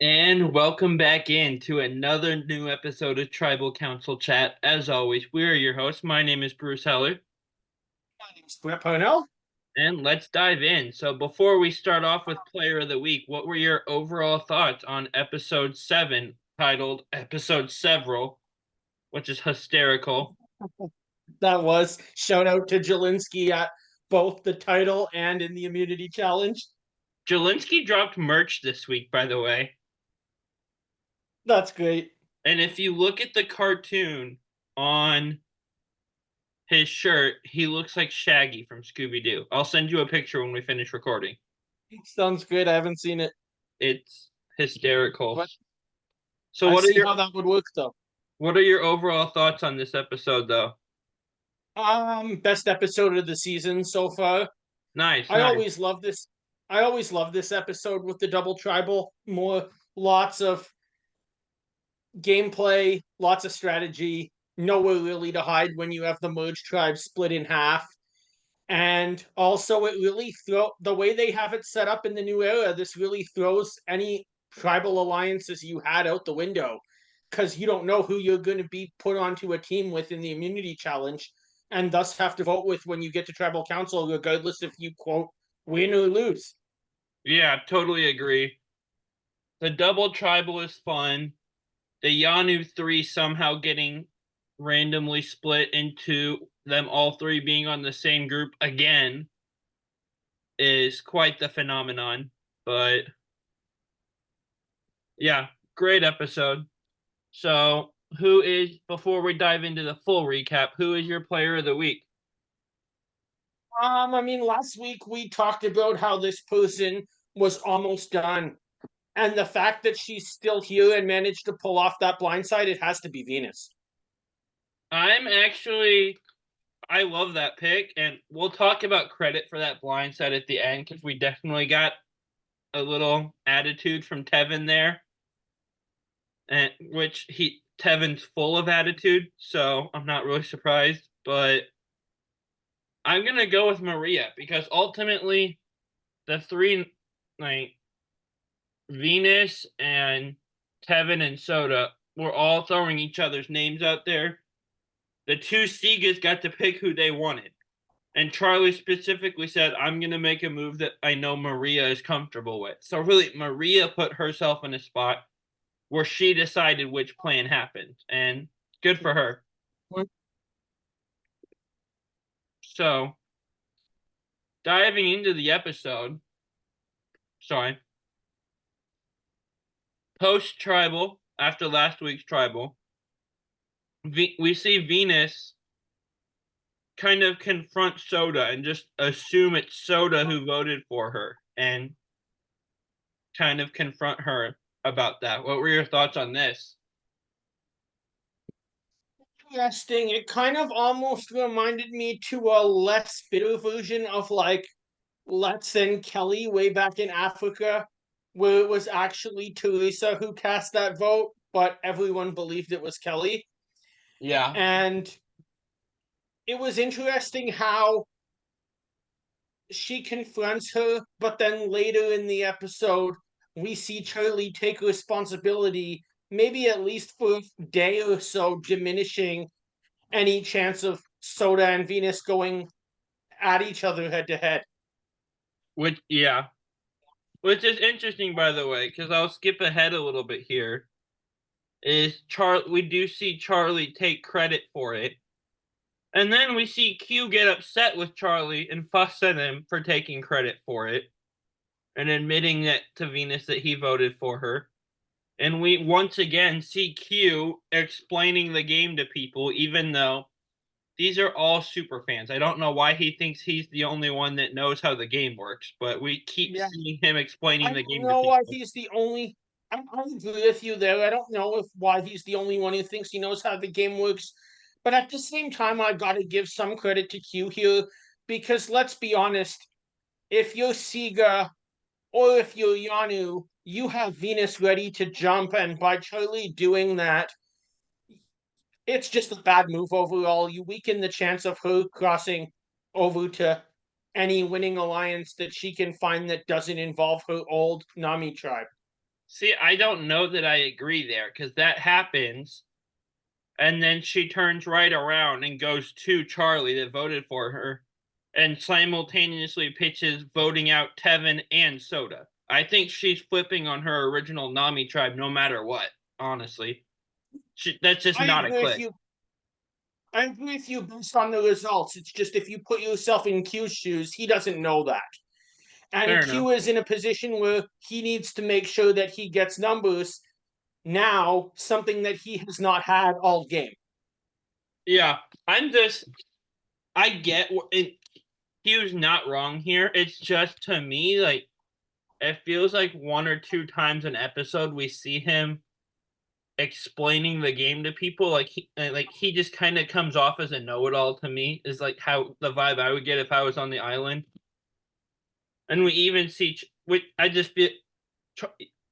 And welcome back in to another new episode of Tribal Council Chat. As always, we are your hosts. My name is Bruce Heller, My name's Brett Parnell. and let's dive in. So, before we start off with Player of the Week, what were your overall thoughts on episode 7, titled Episode Several, which is hysterical? That was shout out to Jelinski at both the title and in the immunity challenge. Jelinski dropped merch this week, by the way. That's great. And if you look at the cartoon on his shirt, he looks like Shaggy from Scooby Doo. I'll send you a picture when we finish recording. Sounds good. I haven't seen it. It's hysterical. But So I what are see your how that would work though. overall thoughts on this episode though? Best episode of the season so far. Nice, I nice. always love this. I always love this episode with the double tribal. Lots of gameplay, lots of strategy, nowhere really to hide when you have the merged tribe split in half. And also, it really the way they have it set up in the new era. This really throws any tribal alliances you had out the window because you don't know who you're going to be put onto a team with in the immunity challenge, and thus have to vote with when you get to tribal council, regardless if you quote win or lose. Yeah, totally agree. The double tribal is fun. The Yanu 3 somehow getting randomly split into them all three being on the same group again is quite the phenomenon. But yeah, great episode. So, before we dive into the full recap, who is your player of the week? I mean, last week we talked about how this person was almost done, and the fact that she's still here and managed to pull off that blindside, it has to be Venus. I love that pick, and we'll talk about credit for that blindside at the end because we definitely got a little attitude from Tevin there, and Tevin's full of attitude, so I'm not really surprised. But I'm gonna go with Maria because ultimately the three, like Venus and Tevin and Soda, were all throwing each other's names out there. The two Segas got to pick who they wanted. And Charlie specifically said, I'm going to make a move that I know Maria is comfortable with. So, really, Maria put herself in a spot where she decided which plan happened. And good for her. So, diving into the episode, sorry, post tribal, after last week's tribal, we see Venus kind of confront Soda and just assume it's Soda who voted for her and kind of confront her about that. What were your thoughts on this? Interesting. It kind of almost reminded me to a less bitter version of like Let's and Kelly way back in Africa, where it was actually Teresa who cast that vote, but everyone believed it was Kelly. Yeah. And it was interesting how she confronts her, but then later in the episode, we see Charlie take responsibility, maybe at least for a day or so, diminishing any chance of Soda and Venus going at each other head to head. Yeah. Which is interesting, by the way, because I'll skip ahead a little bit here. We do see Charlie take credit for it. And then we see Q get upset with Charlie and fuss at him for taking credit for it and admitting that to Venus that he voted for her. And we once again see Q explaining the game to people, even though these are all super fans. I don't know why he thinks he's the only one that knows how the game works, but we keep Yeah, seeing him explaining I the don't game to know why people. he's the only. I agree with you there. I don't know if why he's the only one who thinks he knows how the game works, but at the same time, I got to give some credit to Q here because let's be honest, if you're Siga or if you're Yanu, you have Venus ready to jump, and by Charlie doing that, it's just a bad move overall. You weaken the chance of her crossing over to any winning alliance that she can find that doesn't involve her old Nami tribe. See, I don't know that I agree there because that happens, and then she turns right around and goes to Charlie that voted for her, and simultaneously pitches voting out Tevin and Soda. I think she's flipping on her original Nami tribe no matter what. Honestly, that's just I not a agree with click. you. I agree with you based on the results. It's just if you put yourself in Q's shoes, he doesn't know that. And Fair enough. Q is in a position where he needs to make sure that he gets numbers now, something that he has not had all game. Yeah, I'm just. I get it. He was not wrong here. It's just to me like it feels like one or two times an episode we see him explaining the game to people like he just kind of comes off as a know-it-all to me is like how the vibe I would get if I was on the island. And we even see I just feel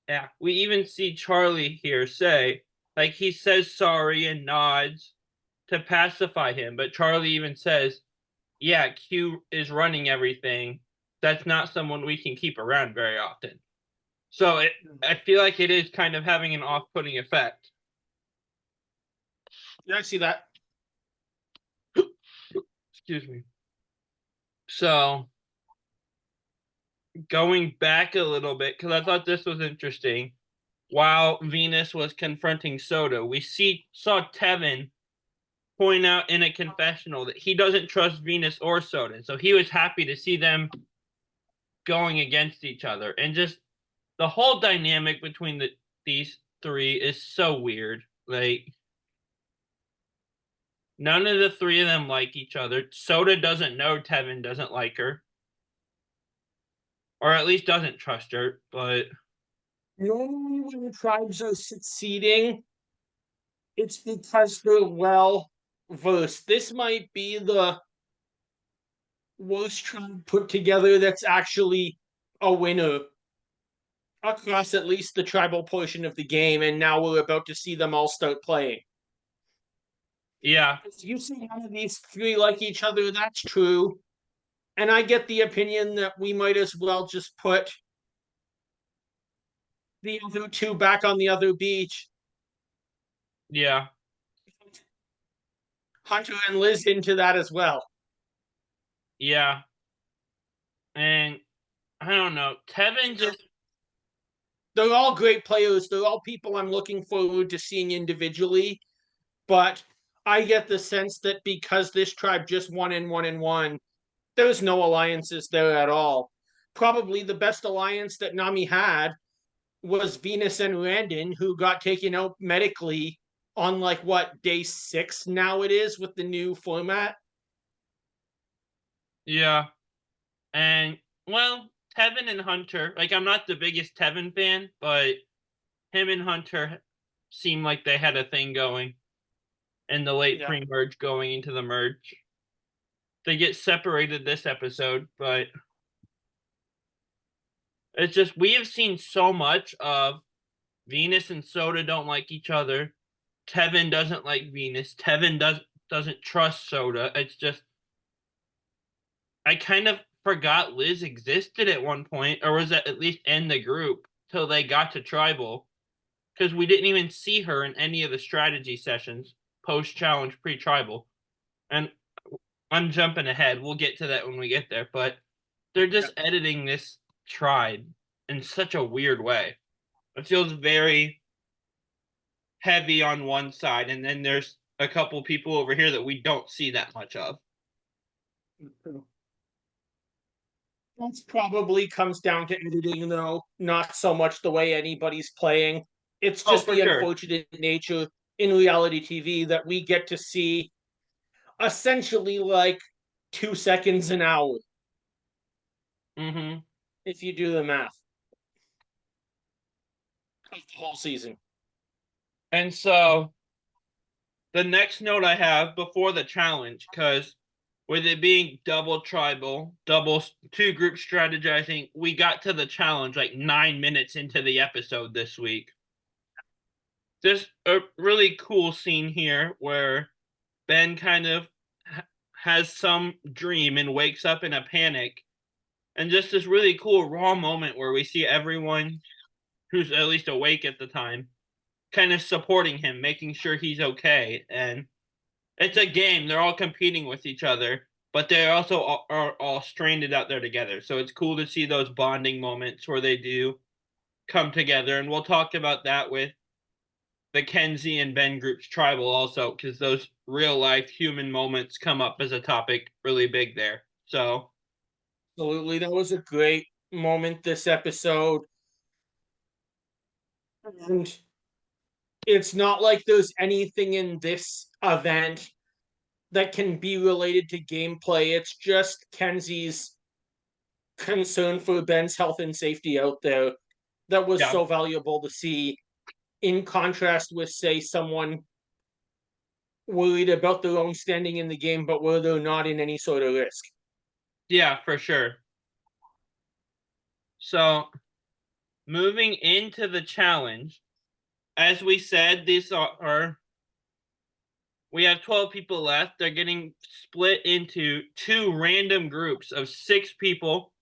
yeah, we even see Charlie here say like he says sorry and nods to pacify him, but Charlie even says, "Yeah, Q is running everything. That's not someone we can keep around very often." So I feel like it is kind of having an off-putting effect. Yeah, I see that. Excuse me. So going back a little bit, because I thought this was interesting. While Venus was confronting Soda, we saw Tevin point out in a confessional that he doesn't trust Venus or Soda. So he was happy to see them going against each other. And just the whole dynamic between these three is so weird. Like none of the three of them like each other. Soda doesn't know Tevin doesn't like her, or at least doesn't trust her. But Normally, when the tribes are succeeding, it's because they're well versed. This might be the worst tribe put together that's actually a winner across at least the tribal portion of the game, and now we're about to see them all start playing. yeah, You see none of these three like each other, that's true. And I get the opinion that we might as well just put the other two back on the other beach, yeah, Hunter and Liz into that as well. yeah. And I don't know. Tevin just They're all great players. They're all people I'm looking forward to seeing individually. But I get the sense that because this tribe just won and won and won, there's no alliances there at all. Probably the best alliance that Nami had was Venus and Landon, who got taken out medically on like what day 6 now it is with the new format. yeah. And well, Tevin and Hunter, like I'm not the biggest Tevin fan, but him and Hunter seemed like they had a thing going in the late Yeah. pre-merge going into the merge. They get separated this episode, but it's just we have seen so much of Venus and Soda don't like each other. Tevin doesn't like Venus. Tevin doesn't trust Soda. It's just I kind of forgot Liz existed at one point, or was at least in the group till they got to tribal. Because we didn't even see her in any of the strategy sessions post challenge pre tribal. And I'm jumping ahead. We'll get to that when we get there. But they're just editing this tribe in such a weird way. It feels very heavy on one side, and then there's a couple people over here that we don't see that much of. That's probably comes down to editing, though, not so much the way anybody's playing. It's Oh, just for the sure. unfortunate nature in reality TV that we get to see essentially like 2 seconds an hour Mm-hmm. if you do the math of the whole season. And so the next note I have before the challenge, because with it being double tribal, double two group strategizing, we got to the challenge like 9 minutes into the episode this week. There's a really cool scene here where Ben kind of has some dream and wakes up in a panic. And just this really cool raw moment where we see everyone who's at least awake at the time, kind of supporting him, making sure he's okay. And it's a game; they're all competing with each other, but they also are all stranded out there together. So it's cool to see those bonding moments where they do come together, and we'll talk about that with the Kenzie and Ben groups tribal also, because those real life human moments come up as a topic really big there. So Absolutely, that was a great moment this episode, and it's not like there's anything in this event that can be related to gameplay. It's just Kenzie's concern for Ben's health and safety out there that was yeah, so valuable to see, in contrast with, say, someone worried about their own standing in the game, but where they're not in any sort of risk. yeah, for sure. So moving into the challenge, as we said, these are we have 12 people left. They're getting split into two random groups of 6 people,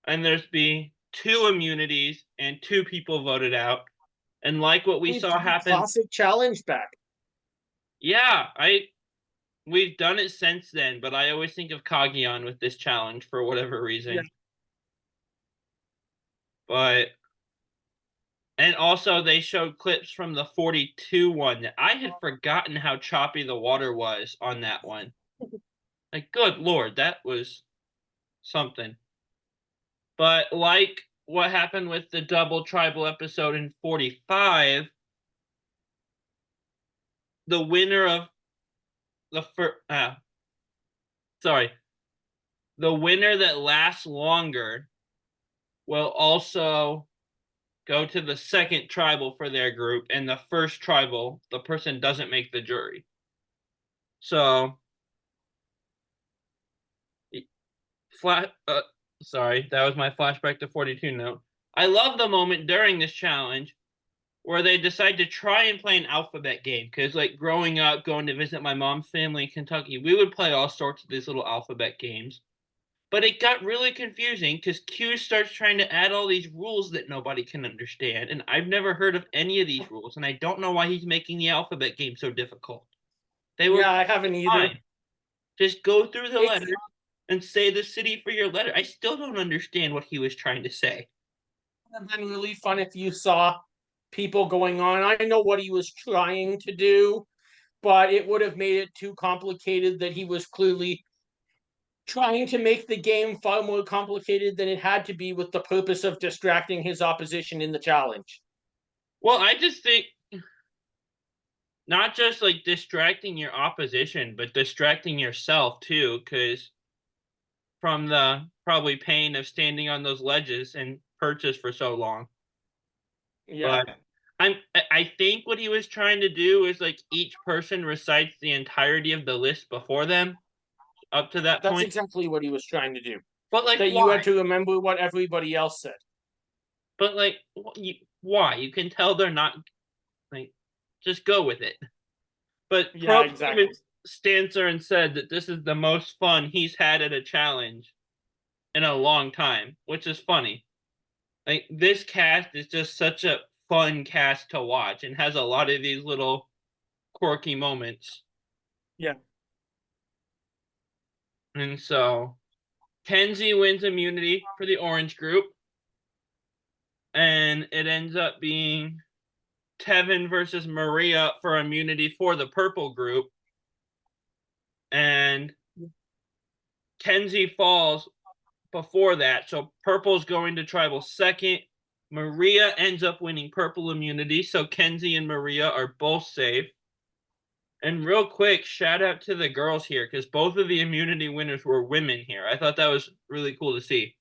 and there's be 2 immunities and 2 people voted out. And like what we We've saw got a happen, classic challenge back. yeah, we've done it since then, but I always think of Kagion with this challenge for whatever Yeah, reason. But and also they showed clips from the 42 one that I had forgotten how choppy the water was on that one. Like, good lord, that was something. But like what happened with the double tribal episode in 45, the winner of the first, sorry, the winner that lasts longer will also go to the second tribal for their group, and the first tribal, the person doesn't make the jury. So, flat. Sorry, that was my flashback to 42 note. I love the moment during this challenge where they decide to try and play an alphabet game. Because, like, growing up, going to visit my mom's family in Kentucky, we would play all sorts of these little alphabet games. But it got really confusing because Q starts trying to add all these rules that nobody can understand. And I've never heard of any of these rules. And I don't know why he's making the alphabet game so difficult. They were yeah, I haven't either. fine. Just go through the It's letters and say the city for your letter. I still don't understand what he was trying to say. would have been really fun if you saw people going on. I know what he was trying to do, but it would have made it too complicated that he was clearly trying to make the game far more complicated than it had to be with the purpose of distracting his opposition in the challenge. Well, I just think not just like distracting your opposition, but distracting yourself too, because from the probably pain of standing on those ledges and perches for so long. Yeah, But I think what he was trying to do is like each person recites the entirety of the list before them up to that that's point. exactly what he was trying to do. But like That you why? had to remember what everybody else said. But like why? You can tell they're not like just go with it. But Yeah, Pro even exactly. Stancer and said that this is the most fun he's had at a challenge in a long time, which is funny. Like this cast is just such a fun cast to watch and has a lot of these little quirky moments. Yeah. And so Kenzie wins immunity for the orange group, and it ends up being Tevin versus Maria for immunity for the purple group. And Kenzie falls before that. So purple's going to tribal second. Maria ends up winning purple immunity. So Kenzie and Maria are both safe. And real quick, shout out to the girls here because both of the immunity winners were women here. I thought that was really cool to see.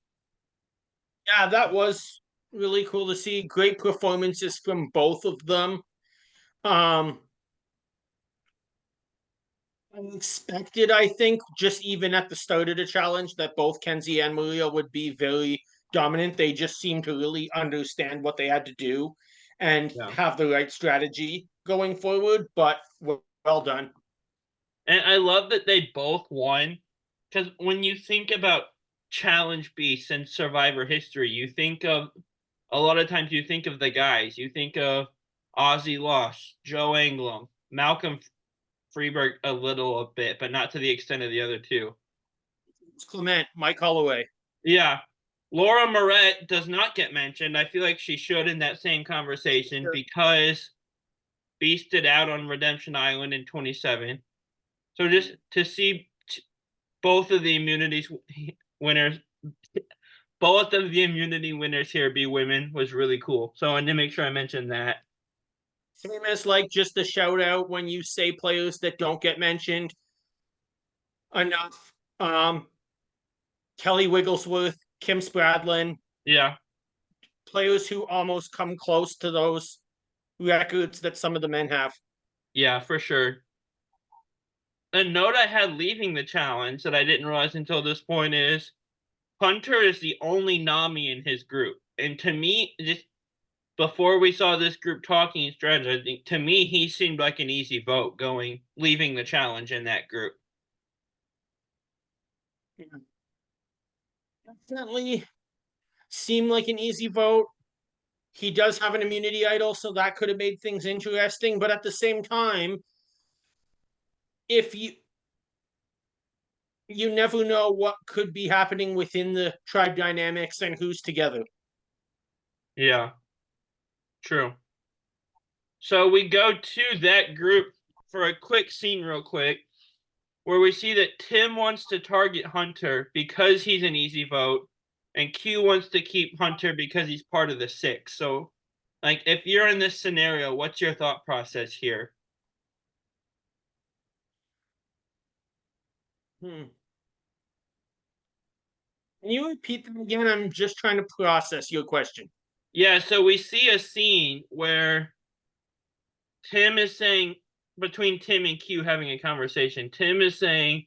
Yeah, that was really cool to see. Great performances from both of them. Um, Unexpected, I think, just even at the start of the challenge, that both Kenzie and Maria would be very dominant. They just seemed to really understand what they had to do and Yeah. have the right strategy going forward. But well done. And I love that they both won because when you think about challenge beasts and survivor history, you think of a lot of times you think of the guys. You think of Ozzy Loss, Joe Anglim, Malcolm Freeberg a bit, but not to the extent of the other two. Clement, Mike Holloway. Yeah. Laura Moret does not get mentioned. I feel like she should in that same conversation Sure. because beasted out on Redemption Island in 27. So just to see both of the immunities winners, both of the immunity winners here be women was really cool. So I wanted to make sure I mentioned that. Same as like just a shout out when you say players that don't get mentioned enough. Kelly Wigglesworth, Kim Spradlin, Yeah, players who almost come close to those records that some of the men have. yeah, for sure. A note I had leaving the challenge that I didn't realize until this point is Hunter is the only Nami in his group. And to me, just before we saw this group talking and strategizing, to me, he seemed like an easy vote leaving the challenge in that group. Definitely seemed like an easy vote. He does have an immunity idol, so that could have made things interesting. But at the same time, if you never know what could be happening within the tribe dynamics and who's together. Yeah, true. So we go to that group for a quick scene, real quick, where we see that Tim wants to target Hunter because he's an easy vote, and Q wants to keep Hunter because he's part of the six. So, like, if you're in this scenario, what's your thought process here? Hmm. Can you repeat that again? I'm just trying to process your question. Yeah, so we see a scene where Tim is saying, between Tim and Q having a conversation, Tim is saying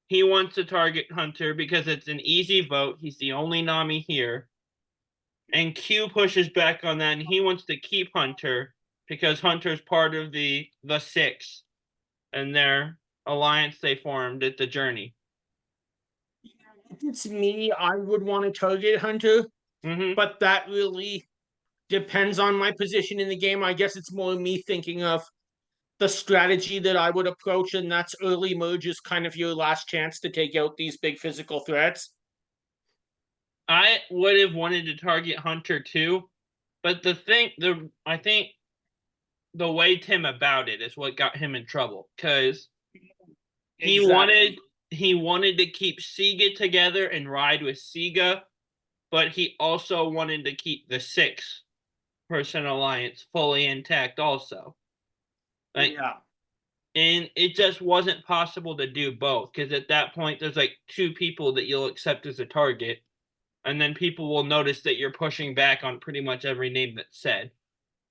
he wants to target Hunter because it's an easy vote. He's the only Nami here. And Q pushes back on that, and he wants to keep Hunter because Hunter's part of the six and their alliance they formed at the journey. If it's me, I would want to target Hunter, Mm-hmm. but that really depends on my position in the game. I guess it's more me thinking of the strategy that I would approach, and that's early merge is kind of your last chance to take out these big physical threats. I would have wanted to target Hunter too, but I think the way Tim about it is what got him in trouble because he Exactly. wanted he wanted to keep Siga together and ride with Siga, but he also wanted to keep the six-person alliance fully intact also. Like, Yeah. and it just wasn't possible to do both because at that point there's like two people that you'll accept as a target, and then people will notice that you're pushing back on pretty much every name that's said.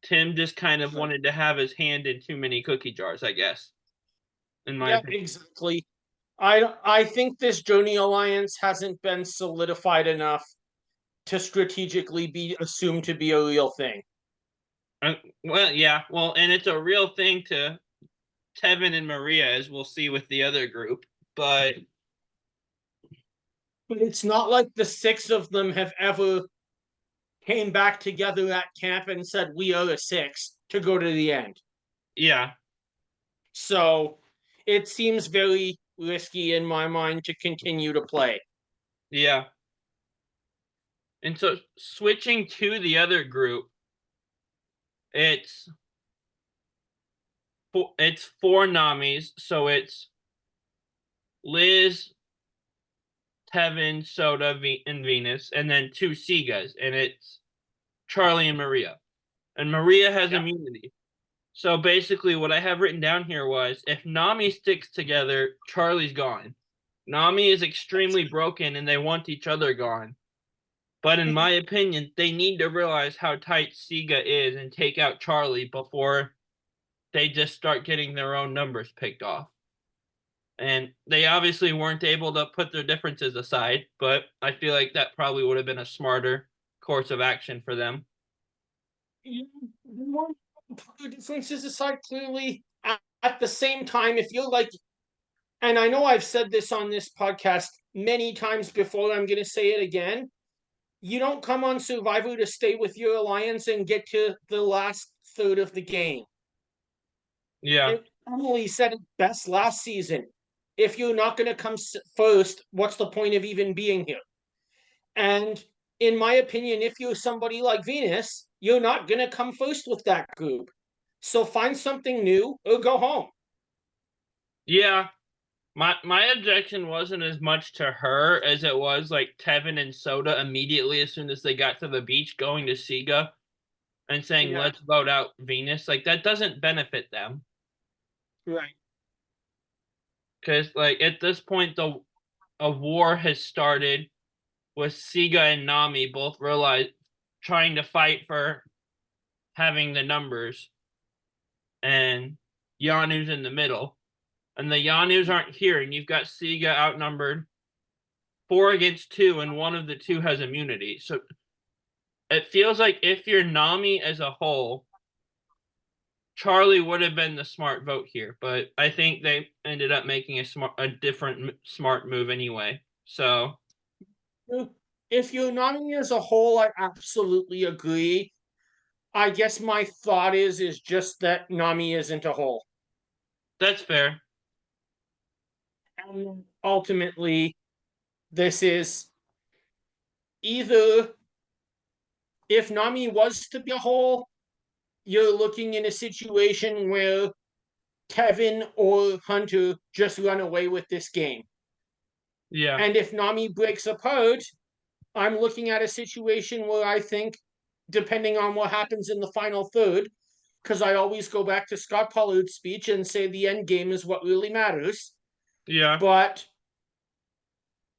Tim just kind of Sure. wanted to have his hand in too many cookie jars, I guess, in my Yeah, opinion. exactly. I think this Journey alliance hasn't been solidified enough to strategically be assumed to be a real thing. Well, yeah, well, and it's a real thing to Tevin and Maria, as we'll see with the other group. But But it's not like the six of them have ever came back together at camp and said we are a six to go to the end. yeah, So it seems very risky in my mind to continue to play. yeah. And so switching to the other group, it's it's four Namis, so it's Liz, Tevin, Soda, and Venus, and then two Sigas, and it's Charlie and Maria. And Maria has Yeah. immunity. So basically, what I have written down here was if Nami sticks together, Charlie's gone. Nami is extremely broken and they want each other gone. But in my opinion, they need to realize how tight Siga is and take out Charlie before they just start getting their own numbers picked off. And they obviously weren't able to put their differences aside, but I feel like that probably would have been a smarter course of action for them. You want differences aside clearly. At the same time, if you're like, and I know I've said this on this podcast many times before, I'm going to say it again. You don't come on Survivor to stay with your alliance and get to the last third of the game. Yeah. Emily said it best last season. If you're not going to come first, what's the point of even being here? And in my opinion, if you're somebody like Venus, you're not going to come first with that group. So find something new or go home. Yeah. My objection wasn't as much to her as it was like Tevin and Soda immediately as soon as they got to the beach going to Siga and saying, Yeah, let's vote out Venus. Like that doesn't benefit them. right. Because like at this point the a war has started with Siga and Nami both realize trying to fight for having the numbers and Yanu's in the middle. And the Yanus aren't here, and you've got Siga outnumbered 4 against 2, and one of the two has immunity. So it feels like if you're Nami as a whole, Charlie would have been the smart vote here, but I think they ended up making a different smart move anyway. So If you're nominating as a whole, I absolutely agree. I guess my thought is just that Nami isn't a whole. that's fair. And ultimately, this is either if Nami was to be a whole, you're looking in a situation where Kevin or Hunter just run away with this game. Yeah, And if Nami breaks apart, I'm looking at a situation where I think, depending on what happens in the final third, because I always go back to Scott Pollard's speech and say the end game is what really matters. yeah, But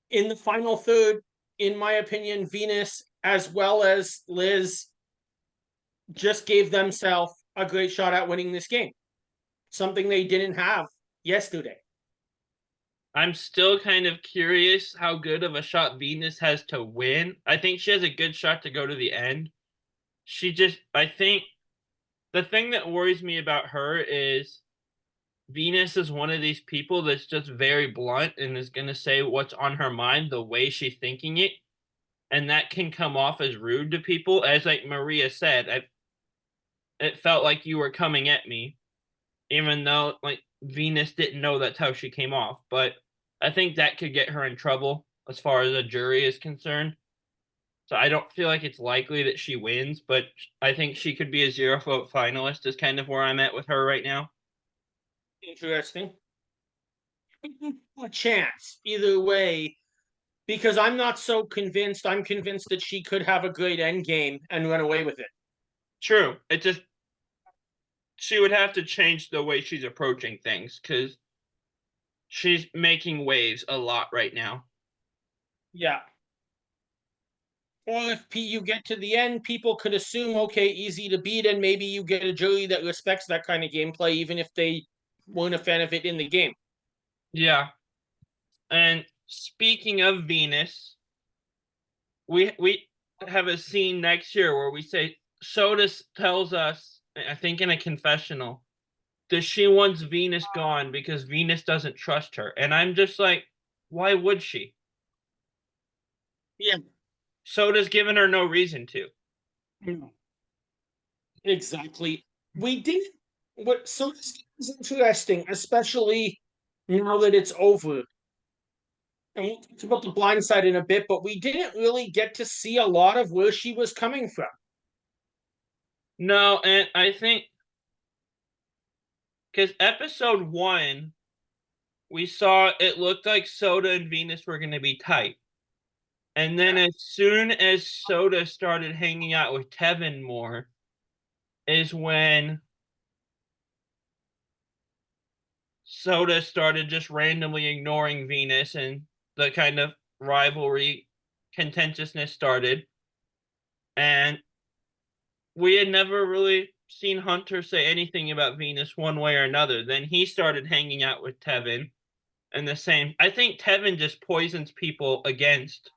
in the final third, in my opinion, Venus as well as Liz just gave themselves a great shot at winning this game, something they didn't have yesterday. I'm still kind of curious how good of a shot Venus has to win. I think she has a good shot to go to the end. I think the thing that worries me about her is Venus is one of these people that's just very blunt and is going to say what's on her mind the way she's thinking it. And that can come off as rude to people. As like Maria said, it felt like you were coming at me, even though like Venus didn't know that's how she came off. But I think that could get her in trouble as far as a jury is concerned. So I don't feel like it's likely that she wins, but I think she could be a 0 vote finalist, is kind of where I'm at with her right now. Interesting. A chance either way, because I'm not so convinced. I'm convinced that she could have a great end game and run away with it. True. It just, she would have to change the way she's approaching things because she's making waves a lot right now. Yeah. Or if you get to the end, people could assume, okay, easy to beat, and maybe you get a jury that respects that kind of gameplay, even if they weren't a fan of it in the game. Yeah. And speaking of Venus, we have a scene next year where we say Soda tells us, I think in a confessional, that she wants Venus gone because Venus doesn't trust her. And I'm just like, why would she? Yeah. Soda's given her no reason to. Exactly. We did what so this is interesting, especially now that it's over. And we'll talk about the blind side in a bit, but we didn't really get to see a lot of where she was coming from. No, and I think because episode 1, we saw it looked like Soda and Venus were going to be tight. And then Yeah. as soon as Soda started hanging out with Tevin more, is when Soda started just randomly ignoring Venus and the kind of rivalry contentiousness started. And we had never really seen Hunter say anything about Venus one way or another. Then he started hanging out with Tevin and the same. I think Tevin just poisons people against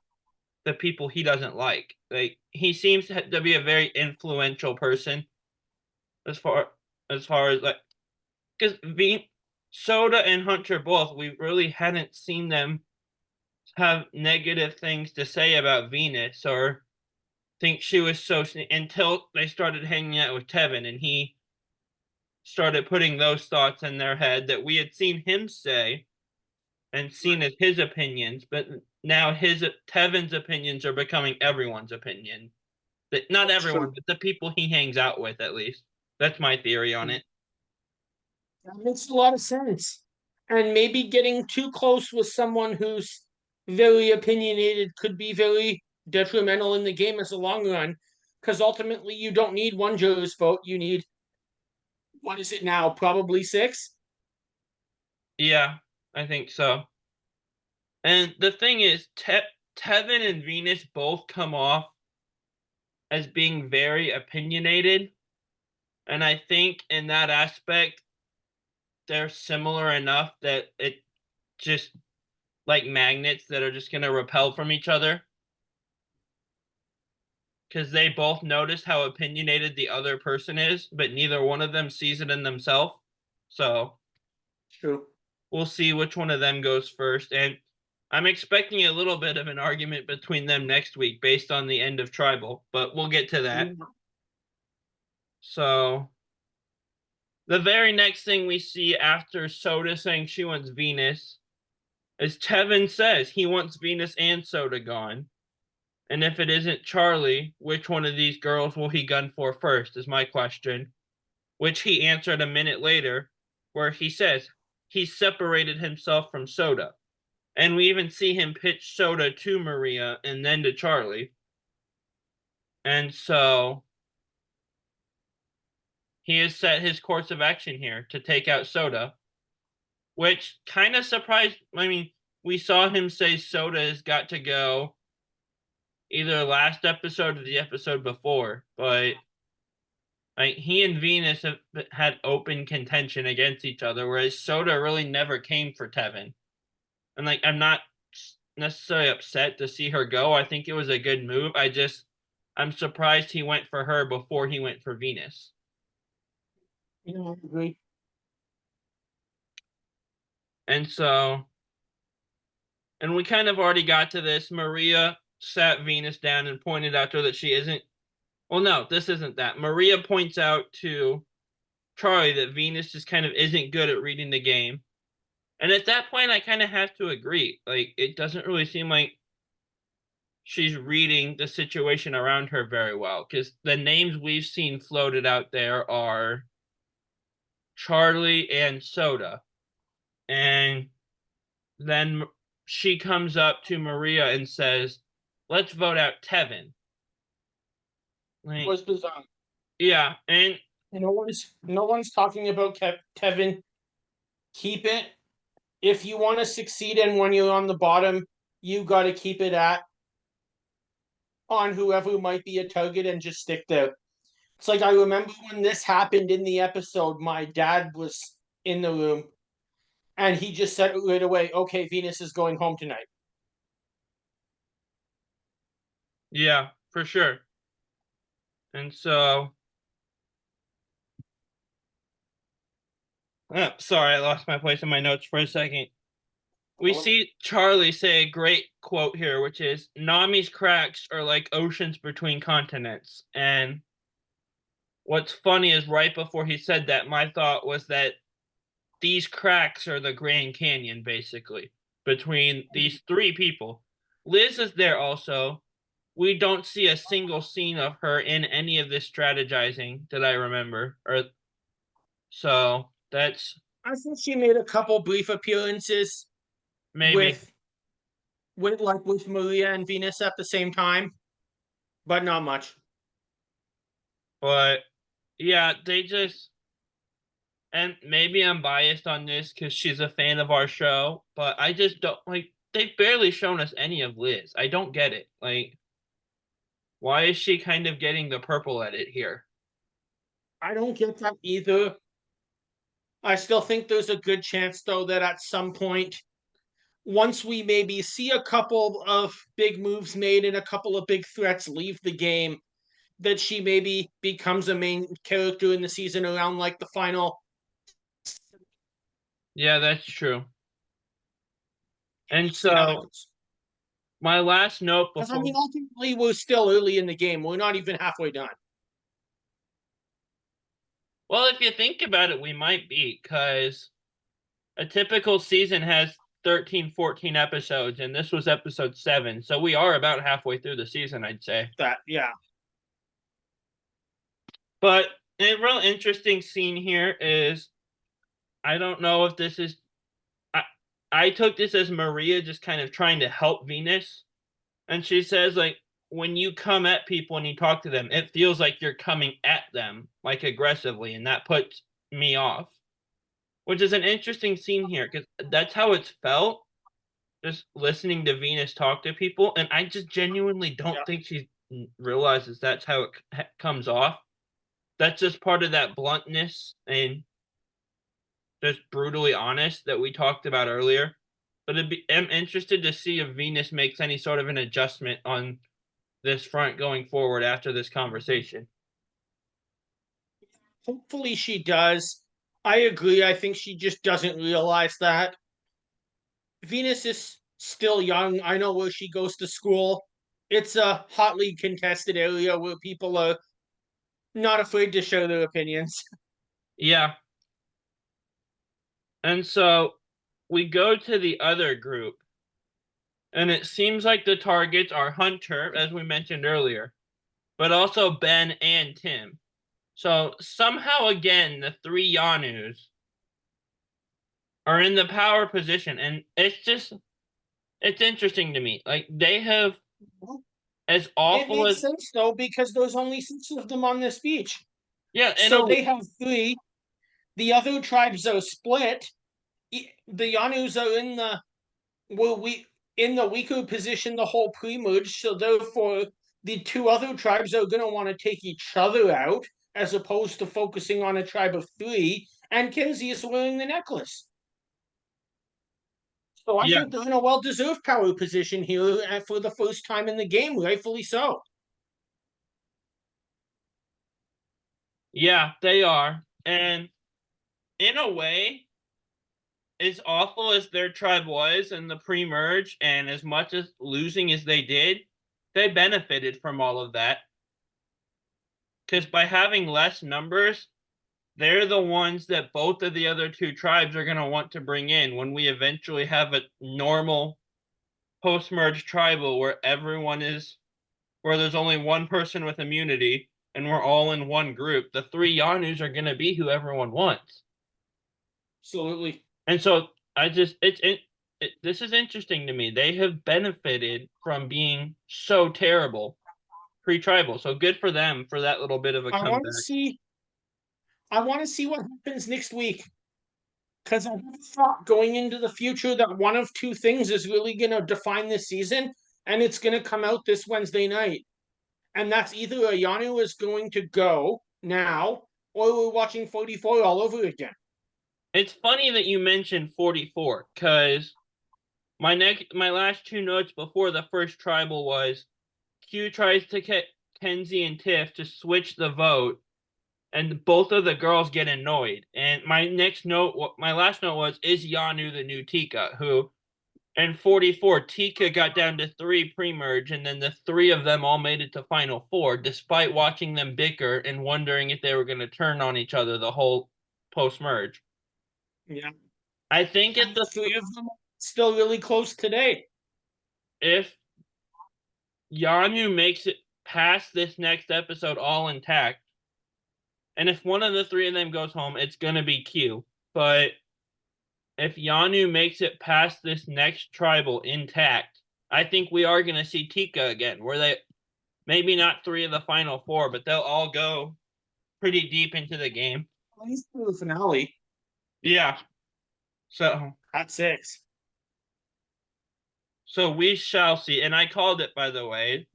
the people he doesn't like. Like he seems to be a very influential person as far as like because Soda and Hunter both, we really hadn't seen them have negative things to say about Venus or think she was so until they started hanging out with Tevin and he started putting those thoughts in their head that we had seen him say and seen as his opinions, but now his Tevin's opinions are becoming everyone's opinion. That not That's everyone, true. but the people he hangs out with at least. That's my theory on it. That makes a lot of sense. And maybe getting too close with someone who's very opinionated could be very detrimental in the game as a long run. Because ultimately, you don't need one juror's vote. You need, what is it now? Probably six? Yeah, I think so. And the thing is, Tevin and Venus both come off as being very opinionated. And I think in that aspect, they're similar enough that it just like magnets that are just going to repel from each other. Because they both notice how opinionated the other person is, but neither one of them sees it in themselves. So True. we'll see which one of them goes first. And I'm expecting a little bit of an argument between them next week based on the end of Tribal, but we'll get to that. So the very next thing we see after Soda saying she wants Venus is Tevin says he wants Venus and Soda gone. And if it isn't Charlie, which one of these girls will he gun for first, is my question. Which he answered a minute later, where he says he separated himself from Soda. And we even see him pitch Soda to Maria and then to Charlie. And so he has set his course of action here to take out Soda, which kind of surprised. I mean, we saw him say Soda has got to go either last episode or the episode before, but like he and Venus have had open contention against each other, whereas Soda really never came for Tevin. And like I'm not necessarily upset to see her go. I think it was a good move. I'm surprised he went for her before he went for Venus. Yeah, I agree. And so and we kind of already got to this. Maria sat Venus down and pointed out to her that she isn't well, no, this isn't that. Maria points out to Charlie that Venus just kind of isn't good at reading the game. And at that point, I kind of have to agree. Like, it doesn't really seem like she's reading the situation around her very well because the names we've seen floated out there are Charlie and Soda. And then she comes up to Maria and says, let's vote out Tevin. It Like, was bizarre. yeah. And No one's talking about Tevin. Keep it. If you want to succeed and when you're on the bottom, you got to keep it at on whoever might be a target and just stick there. It's like I remember when this happened in the episode, my dad was in the room and he just said right away, okay, Venus is going home tonight. yeah, for sure. And so, oh, sorry, I lost my place in my notes for a second. We see Charlie say a great quote here, which is Nami's cracks are like oceans between continents. And what's funny is right before he said that, my thought was that these cracks are the Grand Canyon, basically, between these three people. Liz is there also. We don't see a single scene of her in any of this strategizing that I remember. Or so that's I think she made a couple brief appearances maybe. with with Maria and Venus at the same time, but not much. But yeah, they just and maybe I'm biased on this because she's a fan of our show, but I just don't like they've barely shown us any of Liz. I don't get it. Like, why is she kind of getting the purple edit here? I don't get that either. I still think there's a good chance though that at some point once we maybe see a couple of big moves made and a couple of big threats leave the game, that she maybe becomes a main character in the season around like the final. Yeah, that's true. And See how that so goes. My last note Because I before. mean, ultimately, we're still early in the game. We're not even halfway done. Well, if you think about it, we might be, because a typical season has 13, 14 episodes, and this was episode 7. So we are about halfway through the season, I'd say. That yeah. But a real interesting scene here is, I don't know if this is. I, I took this as Maria just kind of trying to help Venus. And she says, like, when you come at people and you talk to them, it feels like you're coming at them, like, aggressively. And that puts me off. Which is an interesting scene here, because that's how it's felt, just listening to Venus talk to people. And I just genuinely don't Yeah. think she realizes that's how it comes off. That's just part of that bluntness and just brutally honest that we talked about earlier. But I'm interested to see if Venus makes any sort of an adjustment on this front going forward after this conversation. Hopefully she does. I agree. I think she just doesn't realize that. Venus is still young. I know where she goes to school. It's a hotly contested area where people are not afraid to show their opinions. Yeah. And so we go to the other group, and it seems like the targets are Hunter, as we mentioned earlier, but also Ben and Tim. So somehow, again, the three Yanus are in the power position, and it's interesting to me. Like, they have, as It awful makes as, sense though, because there's only 6 of them on this beach. yeah, in So a, they have 3. The other tribes are split. The Yanus are in the were we in the weaker position the whole pre-merge, so therefore the 2 other tribes are gonna want to take each other out as opposed to focusing on a tribe of 3. And Kenzie is wearing the necklace. So I yeah, think they're in a well-deserved power position here for the first time in the game, rightfully so. yeah, they are. And in a way, as awful as their tribe was in the pre-merge, and as much as losing as they benefited from all of that. Because by having less numbers, they're the ones that both of the other 2 tribes are going to want to bring in when we eventually have a normal post-merge tribal where there's only one person with immunity and we're all in one group. The 3 Yanus are going to be who everyone wants. Absolutely. And so I just this is interesting to me. They have benefited from being so terrible pre-tribal. So good for them for that little bit of a I want to comeback. see. I want to see what happens next week because I thought going into the future that one of 2 things is really going to define this season, and it's going to come out this Wednesday night. And that's either Ayanu is going to go now, or we're watching 44 all over again. It's funny that you mentioned 44, because my last 2 notes before the first tribal was Q tries to get Kenzie and Tiff to switch the vote, and both of the girls get annoyed. And my last note was, is Yanu the new Tika? Who, in 44, Tika got down to 3 pre-merge, and then the 3 of them all made it to Final Four, despite watching them bicker and wondering if they were going to turn on each other the whole post-merge. Yeah. I think And the 3 of them still really close today. if Yanu makes it past this next episode all intact, and if one of the 3 of them goes home, it's going to be Q. But if Yanu makes it past this next tribal intact, I think we are going to see Tika again, where they maybe not 3 of the final 4, but they'll all go pretty deep into the game. At least for the finale Yeah. So at 6. we shall see. And I called it, by the way.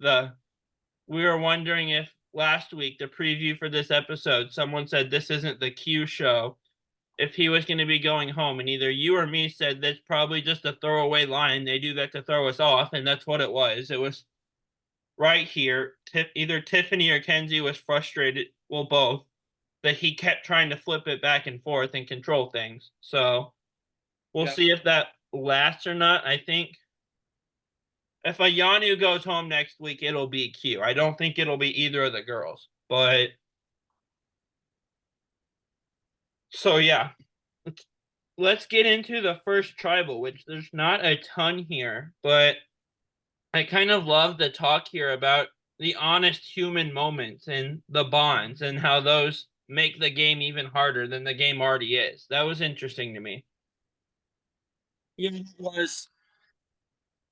We were wondering if last week, the preview for this episode, someone said this isn't the Q show, if he was going to be going home, and either you or me said that's probably just a throwaway line. They do that to throw us off, and that's what it was. It was right here. Either Tiffany or Kenzie was frustrated, well, both, that he kept trying to flip it back and forth and control things. So we'll Yeah. see if that lasts or not. I think If a Yanu goes home next week, it'll be Q. I don't think it'll be either of the girls. But so yeah, let's get into the first tribal, which there's not a ton here, but I kind of love the talk here about the honest human moments and the bonds and how those make the game even harder than the game already is. That was interesting to me. Yeah, it was.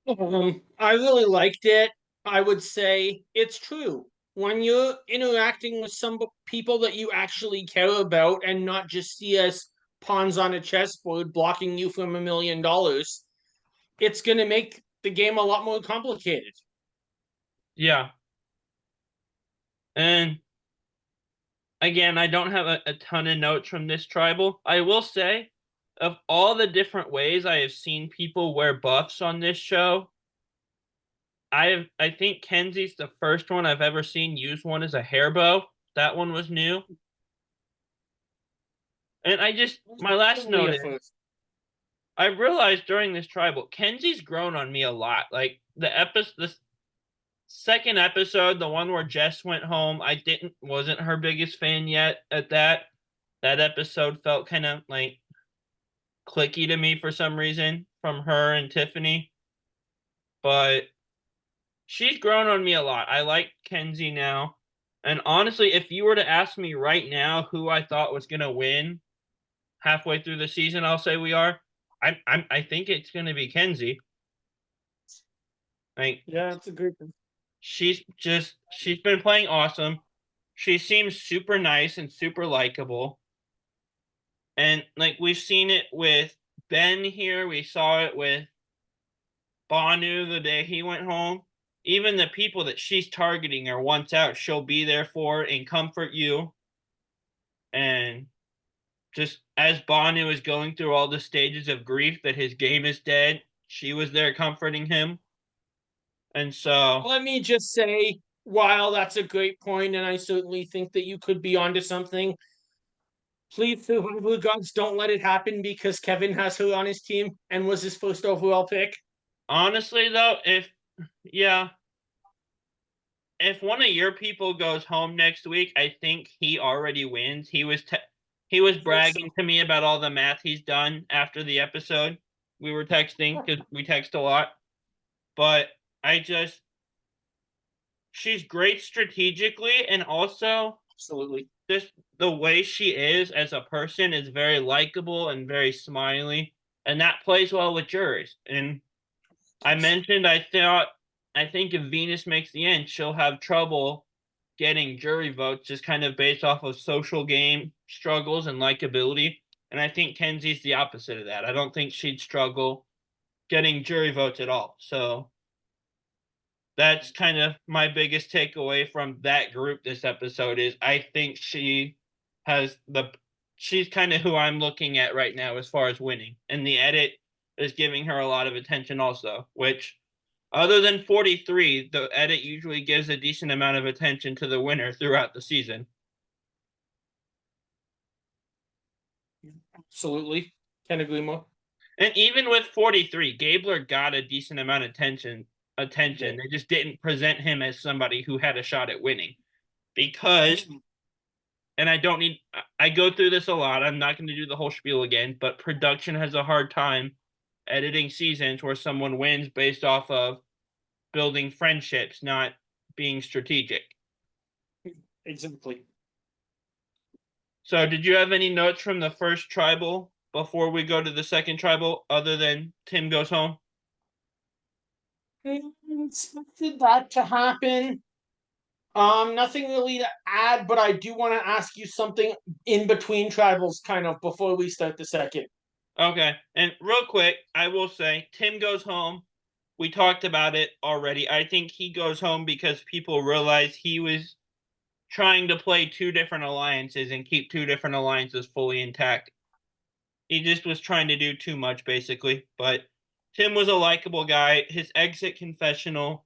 I really liked it. I would say it's true. When you're interacting with some people that you actually care about and not just see as pawns on a chessboard blocking you from $1 million, it's going to make the game a lot more complicated. Yeah. And again, I don't have a ton of notes from this tribal. I will say, of all the different ways I have seen people wear buffs on this show, I think Kenzie's the first one I've ever seen use one as a hair bow. That one was new. And my last Really note a is first. I realized during this tribal, Kenzie's grown on me a lot. Like the second episode, the one where Jess went home, I didn't wasn't her biggest fan yet at that. That episode felt kind of like clicky to me for some reason from her and Tiffany. But she's grown on me a lot. I like Kenzie now. And honestly, if you were to ask me right now who I thought was gonna win halfway through the season, I'll say we are. I think it's gonna be Kenzie. Like Yeah, it's a great thing. she's been playing awesome. She seems super nice and super likable. And like we've seen it with Ben here, we saw it with Banu the day he went home. Even the people that she's targeting are once out, she'll be there for and comfort you. And just as Banu is going through all the stages of grief that his game is dead, she was there comforting him. And so Let me just say, while that's a great point, and I certainly think that you could be onto something, please, Survivor Gods, don't let it happen because Kevin has her on his team and was his first overall pick. honestly though, yeah, if one of your people goes home next week, I think he already wins. He was bragging to me about all the math he's done after the episode. We were texting because we text a lot, but I just she's great strategically and also Absolutely. just the way she is as a person is very likable and very smiley, and that plays well with jurors. And I mentioned I think if Venus makes the end, she'll have trouble getting jury votes just kind of based off of social game struggles and likability. And I think Kenzie's the opposite of that. I don't think she'd struggle getting jury votes at all. So that's kind of my biggest takeaway from that group this episode is I think has the she's kind of who I'm looking at right now as far as winning. And the edit is giving her a lot of attention also, which other than 43, the edit usually gives a decent amount of attention to the winner throughout the season. Absolutely. Can't agree more. And even with 43, Gabler got a decent amount of Yeah. attention. They just didn't present him as somebody who had a shot at winning. Because and I go through this a lot. I'm not going to do the whole spiel again, but production has a hard time editing seasons where someone wins based off of building friendships, not being strategic. Exactly. So, did you have any notes from the first tribal before we go to the second tribal other than Tim goes home? I expected that to happen. Nothing really to add, but I do want to ask you something in between tribals, kind of before we start the second. Okay. And real quick, I will say Tim goes home. We talked about it already. I think he goes home because people realize he was trying to play two different alliances and keep two different alliances fully intact. He just was trying to do too much, basically. But Tim was a likable guy. His exit confessional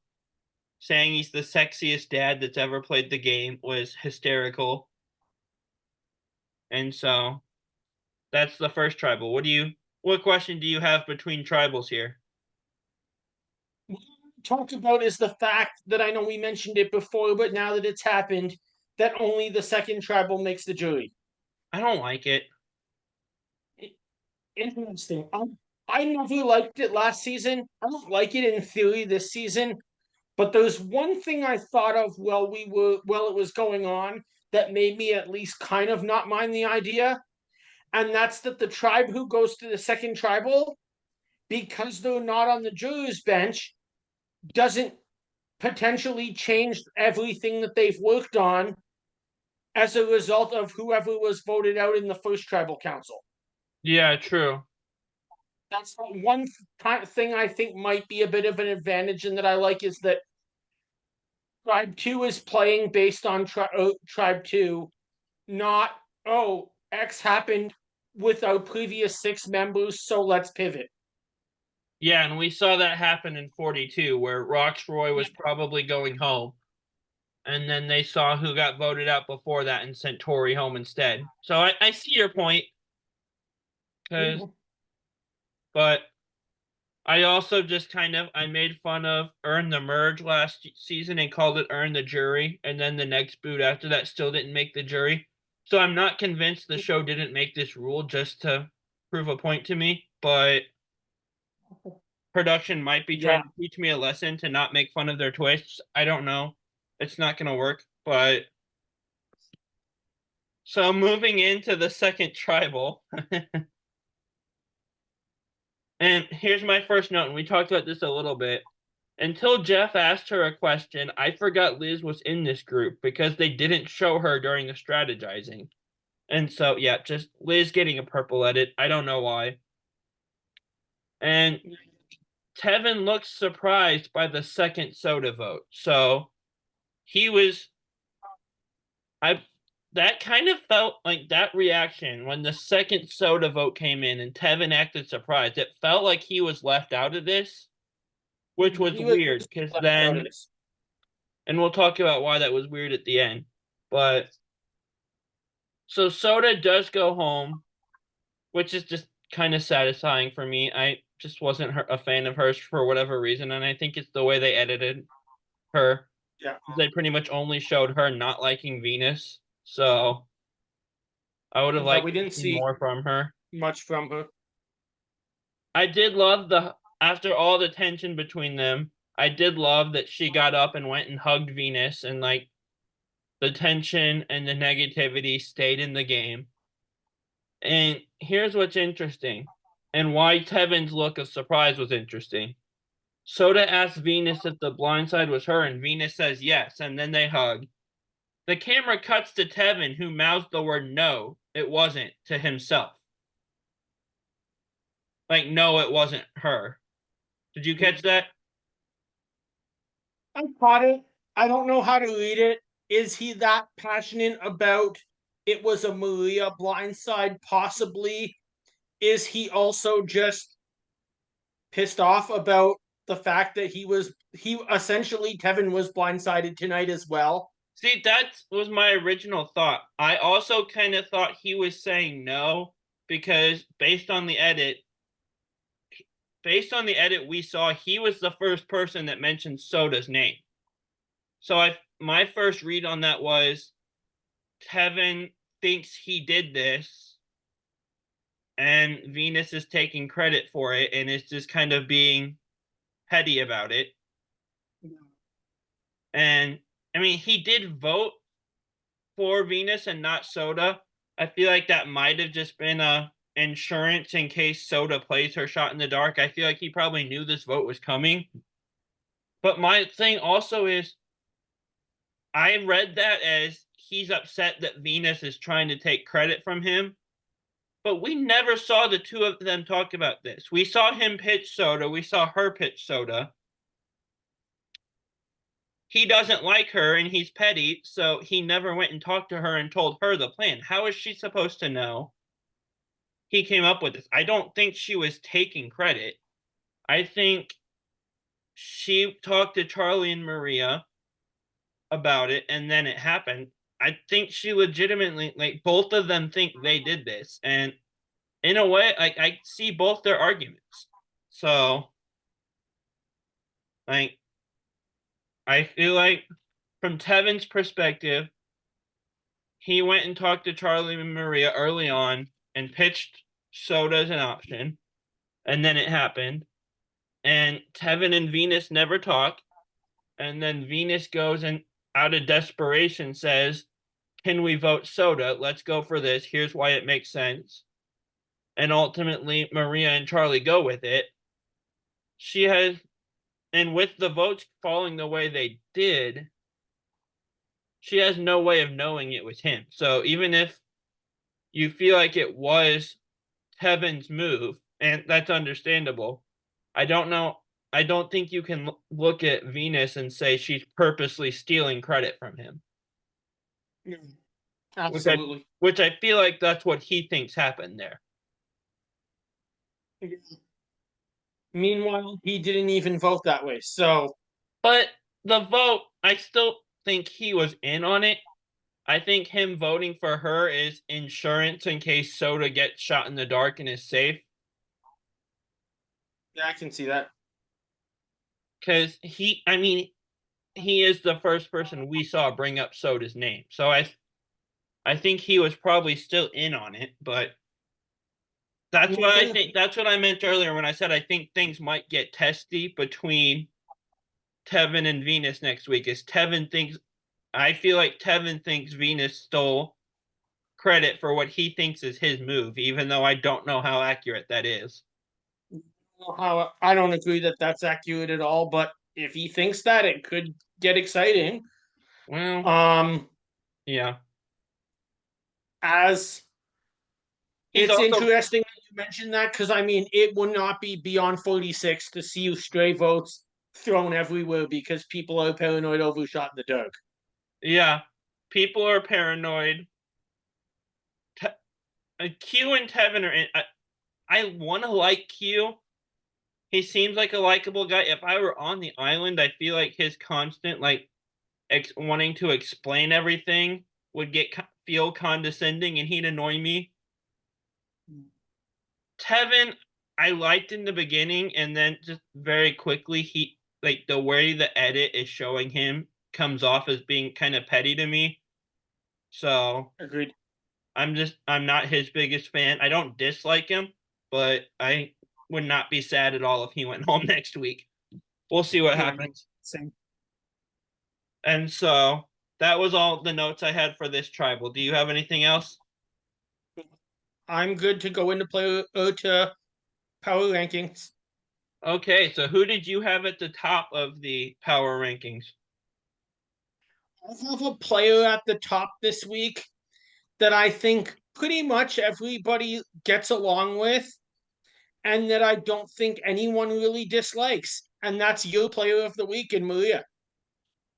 saying he's the sexiest dad that's ever played the game was hysterical. And so that's the first tribal. What question do you have between tribals here? talk about is the fact that I know we mentioned it before, but now that it's happened, that only the second tribal makes the jury. I don't like it. Interesting. I never liked it last season. I don't like it in theory this season. But there's one thing I thought of while it was going on that made me at least kind of not mind the idea, and that's that the tribe who goes to the second tribal, because they're not on the jurors bench, doesn't potentially change everything that they've worked on as a result of whoever was voted out in the first tribal council. Yeah, true. That's one thing I think might be a bit of an advantage, and that I like is that Tribe 2 is playing based on Tribe 2, not, oh, X happened with our previous 6 members, so let's pivot. Yeah, and we saw that happen in 42, where Roxroy was Yeah. probably going home. And then they saw who got voted out before that and sent Tori home instead. So I see your point, because but I also just I made fun of Earn the Merge last season and called it Earn the Jury, and then the next boot after that still didn't make the jury. So I'm not convinced the show didn't make this rule just to prove a point to me, but production might be Yeah. trying to teach me a lesson to not make fun of their twists. I don't know. It's not going to work, but so moving into the second tribal. And here's my first note, and we talked about this a little bit. Until Jeff asked her a question, I forgot Liz was in this group because they didn't show her during the strategizing. And so, yeah, just Liz getting a purple edit. I don't know why. And Tevin looks surprised by the second soda vote. So he was, I, that kind of felt like that reaction when the second soda vote came in and Tevin acted surprised. It felt like he was left out of this, which was He was weird because left out of then, this. and we'll talk about why that was weird at the end. But so Soda does go home, which is just kind of satisfying for me. I just wasn't a fan of hers for whatever reason, and I think it's the way they edited her. Yeah. They pretty much only showed her not liking Venus, so I would have Yeah, we liked to didn't see see more from her. much from her. I did love the after all the tension between them. I did love that she got up and went and hugged Venus, and like the tension and the negativity stayed in the game. And here's what's interesting, and why Tevin's look of surprise was interesting. Soda asks Venus if the blindside was her, and Venus says yes, and then they hug. The camera cuts to Tevin, who mouths the word no, it wasn't, to himself. Like, no, it wasn't her. Did you catch that? I caught it. I don't know how to read it. Is he that passionate about it was a Maria blindside? Possibly. Is he also just pissed off about the fact that he essentially Tevin was blindsided tonight as well? See, that was my original thought. I also kind of thought he was saying no because based on the edit we saw, he was the first person that mentioned Soda's name. So my first read on that was Tevin thinks he did this and Venus is taking credit for it and is just kind of being petty about it. And I mean, he did vote for Venus and not Soda. I feel like that might have just been a insurance in case Soda plays her shot in the dark. I feel like he probably knew this vote was coming. But my thing also is I read that as he's upset that Venus is trying to take credit from him. But we never saw the two of them talk about this. We saw him pitch Soda. We saw her pitch Soda. He doesn't like her and he's petty, so he never went and talked to her and told her the plan. How is she supposed to know he came up with this? I don't think she was taking credit. I think she talked to Charlie and Maria about it and then it happened. I think she legitimately, like, both of them think they did this. And in a way, like, I see both their arguments. So, like, I feel like from Tevin's perspective, he went and talked to Charlie and Maria early on and pitched Soda as an option, and then it happened. And Tevin and Venus never talk, and then Venus goes and out of desperation says, "Can we vote Soda? Let's go for this. Here's why it makes sense." And ultimately, Maria and Charlie go with it. She has, and with the votes falling the way they did, she has no way of knowing it was him. So even if you feel like it was Tevin's move, and that's understandable, I don't know. I don't think you can look at Venus and say she's purposely stealing credit from him, Mm, which I absolutely. which I feel like that's what he thinks happened there. Meanwhile, he didn't even vote that way. So But the vote, I still think he was in on it. I think him voting for her is insurance in case Soda gets shot in the dark and is safe. yeah, I can see that. Because I mean, he is the first person we saw bring up Soda's name. So I think he was probably still in on it, but that's I what I think think. That's what I meant earlier when I said I think things might get testy between Tevin and Venus next week. Is Tevin thinks I feel like Tevin thinks Venus stole credit for what he thinks is his move, even though I don't know how accurate that is. how I don't agree that that's accurate at all, but if he thinks that, it could get exciting. Well, Um, yeah. as He's it's also interesting that you mentioned that because I mean, it would not be beyond 46 to see stray votes thrown everywhere because people are paranoid over shot in the dark. yeah. People are paranoid. Q and Tevin are in. I want to like Q. He seems like a likable guy. If I were on the island, I feel like his constant like wanting to explain everything would feel condescending, and he'd annoy me. Tevin, I liked in the beginning, and then just very quickly he like the way the edit is showing him comes off as being kind of petty to me. So Agreed. I'm not his biggest fan. I don't dislike him, but I would not be sad at all if he went home next week. We'll see what Yeah, happens. same. And so that was all the notes I had for this tribal. Do you have anything else? I'm good to go into play to power rankings. Okay, so who did you have at the top of the power rankings? I have a player at the top this week that I think pretty much everybody gets along with, and that I don't think anyone really dislikes. And that's your player of the week in Maria.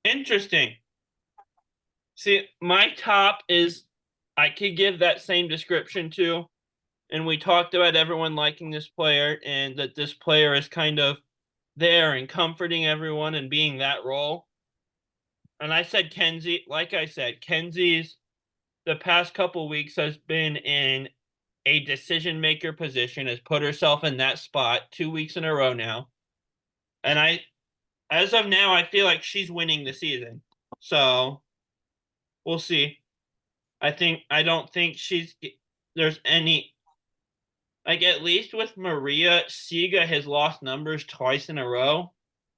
Interesting. See, my top is I could give that same description to, and we talked about everyone liking this player and that this player is kind of there and comforting everyone and being that role. And I said Kenzie, like I said, Kenzie's the past couple weeks has been in a decision maker position, has put herself in that spot 2 weeks in a row now. And as of now, I feel like she's winning the season. So we'll see. I don't think there's any, like, at least with Maria, Siga has lost numbers twice in a row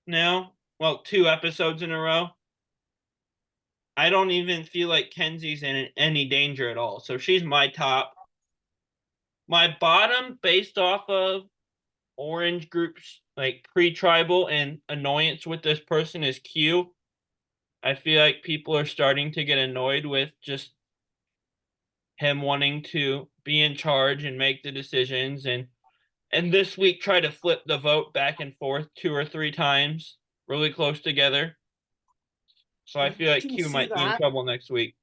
now. Well, 2 episodes in a row. I don't even feel like Kenzie's in any danger at all. So she's my top. My bottom, based off of Orange Group's like pre-tribal and annoyance with this person, is Q. I feel like people are starting to get annoyed with just him wanting to be in charge and make the decisions and this week try to flip the vote back and forth 2 or 3 times really close together. So I I feel like can Q see might be in that. trouble next week.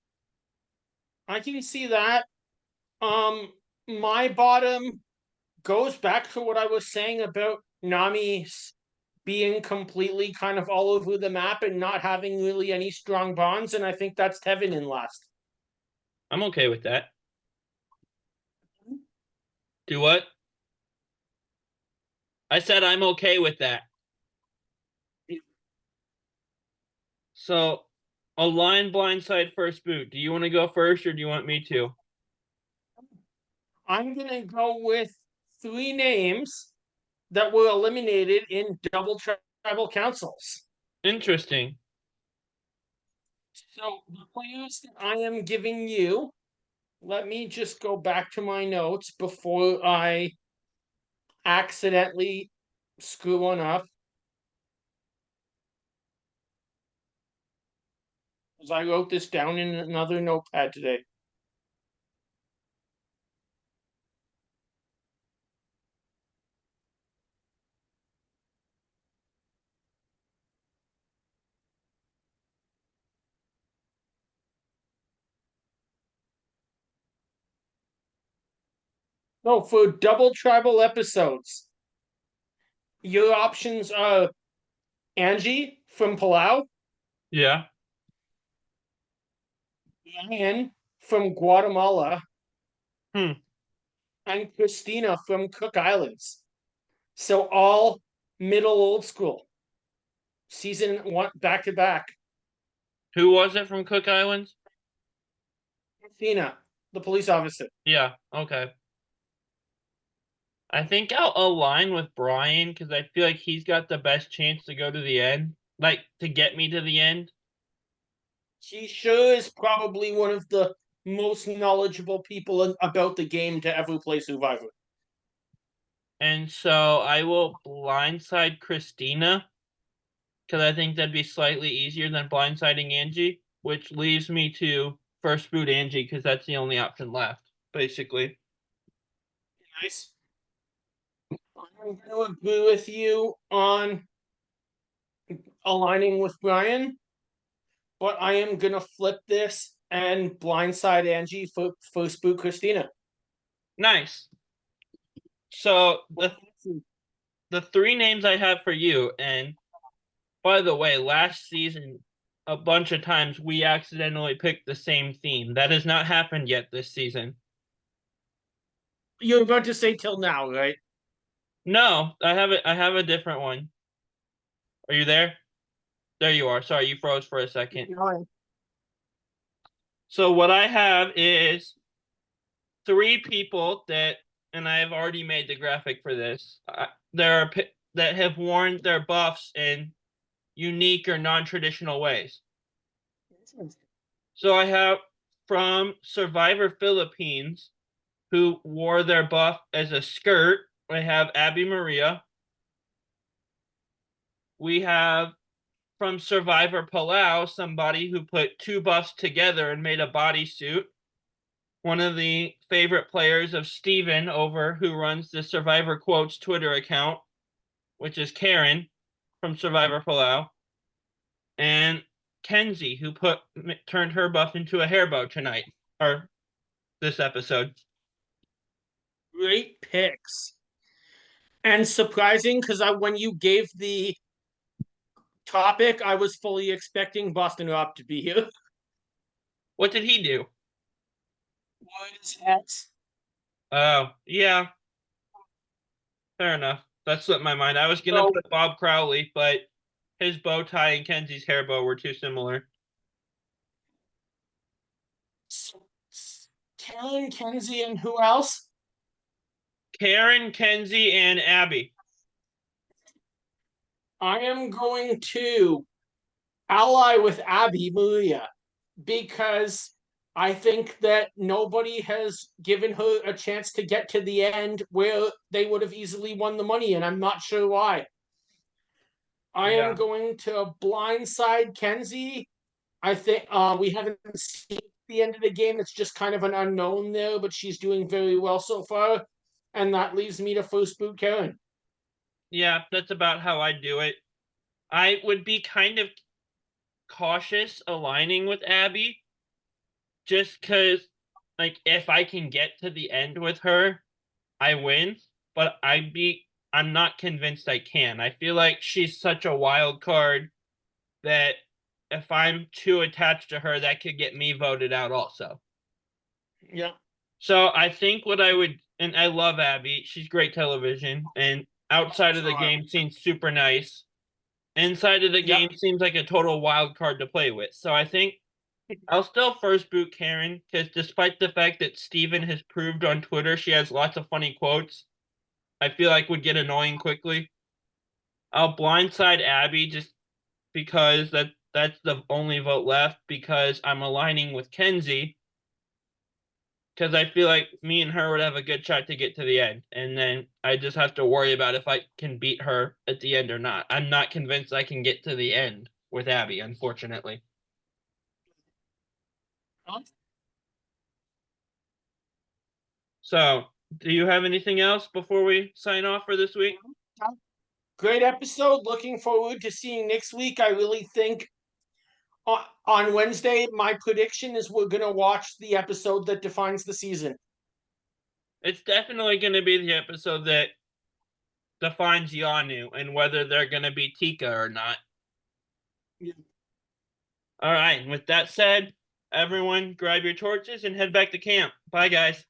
I can see that. Um, my bottom goes back to what I was saying about Nami being completely kind of all over the map and not having really any strong bonds, and I think that's Tevin in last. I'm okay with that. Do what? I said I'm okay with that. So, align blindside first boot. Do you want to go first or do you want me to? I'm gonna go with three names that were eliminated in double tribal councils. Interesting. So the players that I am giving you, let me just go back to my notes before I accidentally screw one up. Because I wrote this down in another notepad today. No, for double tribal episodes, your options are Angie from Palau, Yeah. Ian from Guatemala, Hmm. and Christina from Cook Islands. So all middle old school. Season one back to back. Who was it from Cook Islands? Christina, the police officer. Yeah. Okay. I think I'll align with Brian because I feel like he's got the best chance to go to the end, like to get me to the end. She sure is probably one of the most knowledgeable people about the game to ever play Survivor. And so I will blindside Christina because I think that'd be slightly easier than blindsiding Angie, which leaves me to first boot Angie because that's the only option left, basically. Nice. I'm going to agree with you on aligning with Brian, but I am going to flip this and blindside Angie for Spook Christina. Nice. So the three names I have for you, and by the way, last season a bunch of times we accidentally picked the same theme. That has not happened yet this season. You're about to say till now, right? No, I have a different one. Are you there? There you are. Sorry, you froze for a second. So what I have is three people that, and I've already made the graphic for this. There are that have worn their buffs in unique or non-traditional ways. So I have from Survivor Philippines, who wore their buff as a skirt. I have Abby Maria. We have from Survivor Palau, somebody who put two buffs together and made a bodysuit. One of the favorite players of Steven over, who runs the Survivor Quotes Twitter account, which is Karen from Survivor Palau. And Kenzie, who turned her buff into a hair bow tonight, or this episode. Great picks. And surprising because when you gave the topic, I was fully expecting Boston Rob to be here. What did he do? Was X. Oh, yeah, fair enough. That slipped my mind. I was gonna So, put Bob Crowley, but his bow tie and Kenzie's hair bow were too similar. so Karen, Kenzie, and who else? Karen, Kenzie, and Abby. I am going to ally with Abby Maria because I think that nobody has given her a chance to get to the end where they would have easily won the money, and I'm not sure why. I am Yeah. going to blindside Kenzie. I think we haven't seen the end of the game. It's just kind of an unknown there, but she's doing very well so far. And that leaves me to first boot Karen. Yeah, that's about how I do it. I would be kind of cautious aligning with Abby just because, like, if I can get to the end with her, I win. But I'm not convinced I can. I feel like she's such a wild card that if I'm too attached to her, that could get me voted out also. Yeah. So I think what I would, and I love Abby. She's great television, and outside of the game, seems super nice. Inside of the Yep. game seems like a total wild card to play with. So I think I'll still first boot Karen because despite the fact that Steven has proved on Twitter she has lots of funny quotes, I feel like would get annoying quickly. I'll blindside Abby just because that's the only vote left because I'm aligning with Kenzie because I feel like me and her would have a good shot to get to the end, and then I just have to worry about if I can beat her at the end or not. I'm not convinced I can get to the end with Abby, unfortunately. So, do you have anything else before we sign off for this week? Great episode. Looking forward to seeing next week. I really think on Wednesday, my prediction is we're going to watch the episode that defines the season. It's definitely going to be the episode that defines Yanu and whether they're going to be Tika or not. Yeah. All right. With that said, everyone grab your torches and head back to camp. Bye, guys.